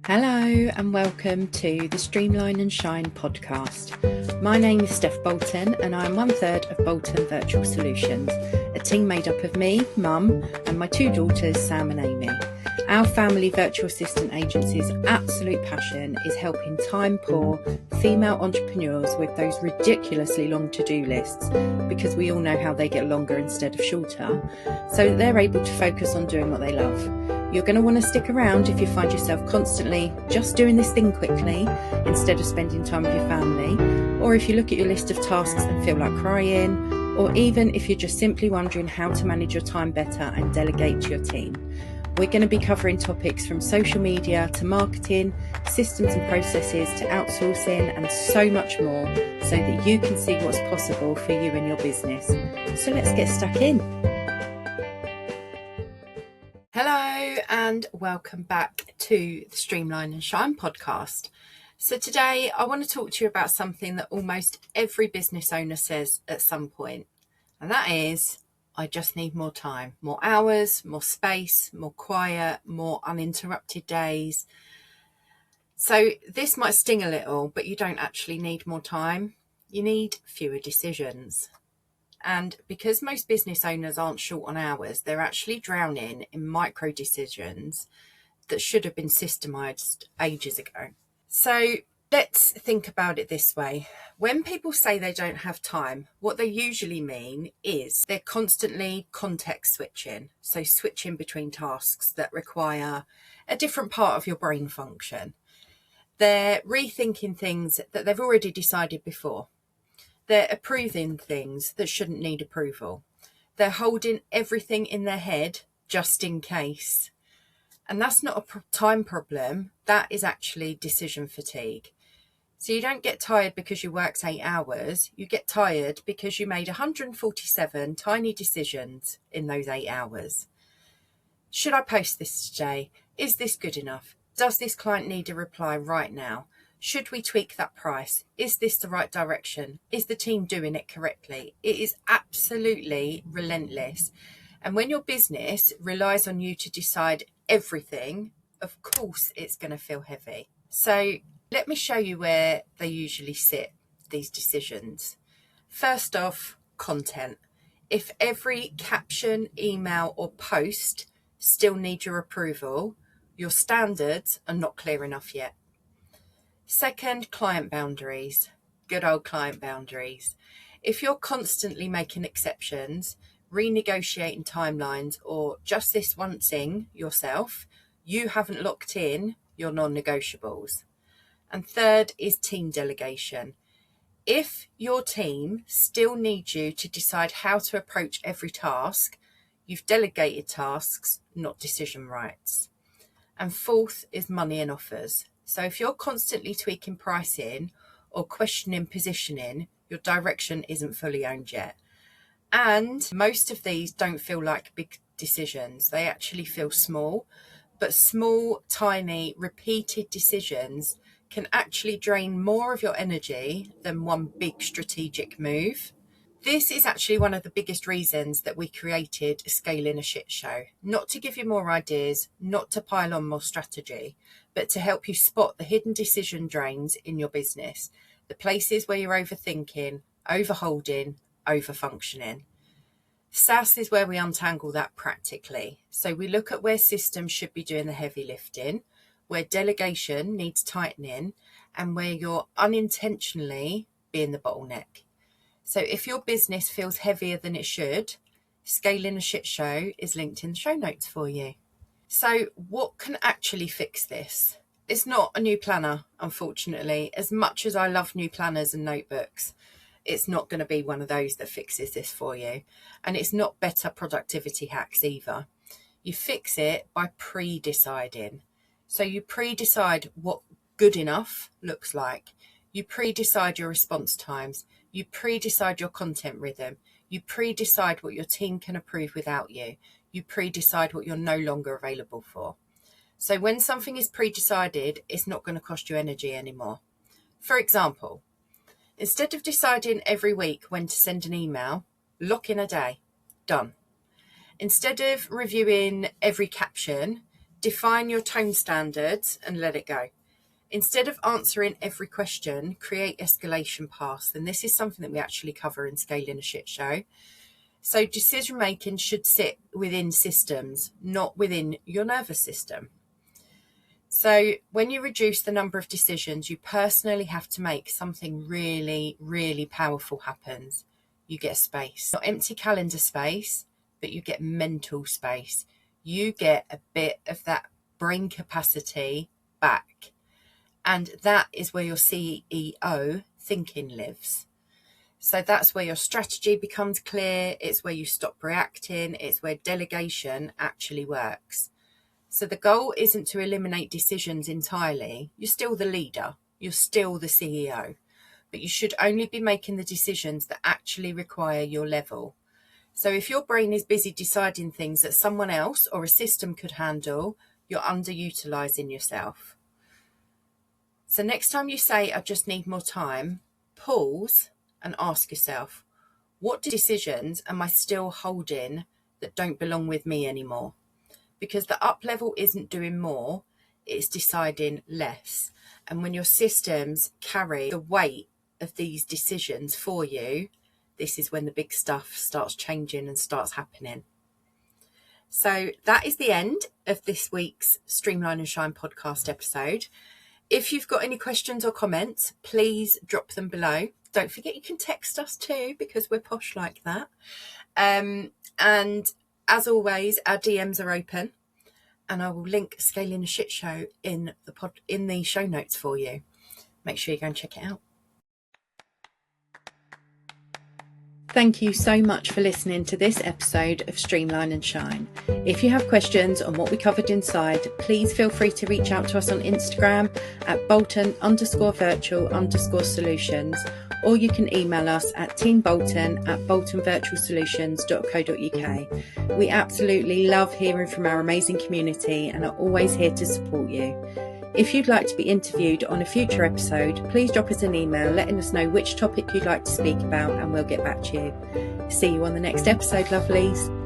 Hello and welcome to the Streamline and Shine podcast. My name is Steff Bolton and I am 1/3 of Bolton Virtual Solutions, a team made up of me, Mum, and my two daughters, Sam and Amy. Our family virtual assistant agency's absolute passion is helping time-poor female entrepreneurs with those ridiculously long to-do lists, because we all know how they get longer instead of shorter, so that they're able to focus on doing what they love. You're going to want to stick around if you find yourself constantly just doing this thing quickly instead of spending time with your family, or if you look at your list of tasks and feel like crying, or even if you're just simply wondering how to manage your time better and delegate to your team. We're going to be covering topics from social media to marketing, systems and processes to outsourcing, and so much more, so that you can see what's possible for you and your business. So let's get stuck in. Hello and welcome back to the Streamline and Shine podcast. So today I want to talk to you about something that almost every business owner says at some point, and that is, I just need more time, more hours, more space, more quiet, more uninterrupted days. So this might sting a little, but you don't actually need more time. You need fewer decisions. And because most business owners aren't short on hours, they're actually drowning in micro decisions that should have been systemized ages ago. So let's think about it this way. When people say they don't have time, what they usually mean is they're constantly context switching. So switching between tasks that require a different part of your brain function. They're rethinking things that they've already decided before. They're approving things that shouldn't need approval. They're holding everything in their head just in case. And that's not a time problem. That is actually decision fatigue. So you don't get tired because you worked 8 hours. You get tired because you made 147 tiny decisions in those 8 hours. Should I post this today? Is this good enough? Does this client need a reply right now? Should we tweak that price? Is this the right direction? Is the team doing it correctly? It is absolutely relentless. And when your business relies on you to decide everything, of course it's going to feel heavy. So let me show you where they usually sit, these decisions. First off, content. If every caption, email or post still need your approval, your standards are not clear enough yet. Second, client boundaries. Good old client boundaries. If you're constantly making exceptions, renegotiating timelines, or just this one thing yourself, you haven't locked in your non-negotiables. And third is team delegation. If your team still needs you to decide how to approach every task, you've delegated tasks, not decision rights. And fourth is money and offers. So if you're constantly tweaking pricing or questioning positioning, your direction isn't fully owned yet. And most of these don't feel like big decisions. They actually feel small, but small, tiny, repeated decisions can actually drain more of your energy than one big strategic move. This is actually one of the biggest reasons that we created Scaling a Shit Show. Not to give you more ideas, not to pile on more strategy, but to help you spot the hidden decision drains in your business, the places where you're overthinking, overholding, overfunctioning. SAS is where we untangle that practically. So we look at where systems should be doing the heavy lifting, where delegation needs tightening, and where you're unintentionally being the bottleneck. So if your business feels heavier than it should, Scaling a Shit Show is linked in the show notes for you. So what can actually fix this? It's not a new planner, unfortunately. As much as I love new planners and notebooks, it's not going to be one of those that fixes this for you. And it's not better productivity hacks either. You fix it by pre-deciding. So you pre-decide what good enough looks like. You pre-decide your response times. You pre-decide your content rhythm. You pre-decide what your team can approve without you. You pre-decide what you're no longer available for. So when something is pre-decided, it's not going to cost you energy anymore. For example, instead of deciding every week when to send an email, lock in a day. Done. Instead of reviewing every caption, Define your tone standards and let it go. Instead of answering every question, create escalation paths. And this is something that we actually cover in Scaling a Shit Show. So decision making should sit within systems, not within your nervous system. So when you reduce the number of decisions, you personally have to make something really, really powerful happens. You get space, not empty calendar space, but you get mental space. You get a bit of that brain capacity back. And that is where your CEO thinking lives. So that's where your strategy becomes clear. It's where you stop reacting. It's where delegation actually works. So the goal isn't to eliminate decisions entirely. You're still the leader. You're still the CEO. But you should only be making the decisions that actually require your level. So if your brain is busy deciding things that someone else or a system could handle, you're underutilizing yourself. So next time you say, I just need more time, pause and ask yourself, what decisions am I still holding that don't belong with me anymore? Because the up level isn't doing more, it's deciding less. And when your systems carry the weight of these decisions for you, this is when the big stuff starts changing and starts happening. So that is the end of this week's Streamline and Shine podcast episode. If you've got any questions or comments, please drop them below. Don't forget you can text us too, because we're posh like that. And as always, our DMs are open, and I will link Scaling a Shit Show in the show notes for you. Make sure you go and check it out. Thank you so much for listening to this episode of Streamline and Shine. If you have questions on what we covered inside, please feel free to reach out to us on Instagram at Bolton_virtual_solutions, or you can email us at teambolton@boltonvirtualsolutions.co.uk. We absolutely love hearing from our amazing community and are always here to support you. If you'd like to be interviewed on a future episode, please drop us an email letting us know which topic you'd like to speak about, and we'll get back to you. See you on the next episode, lovelies.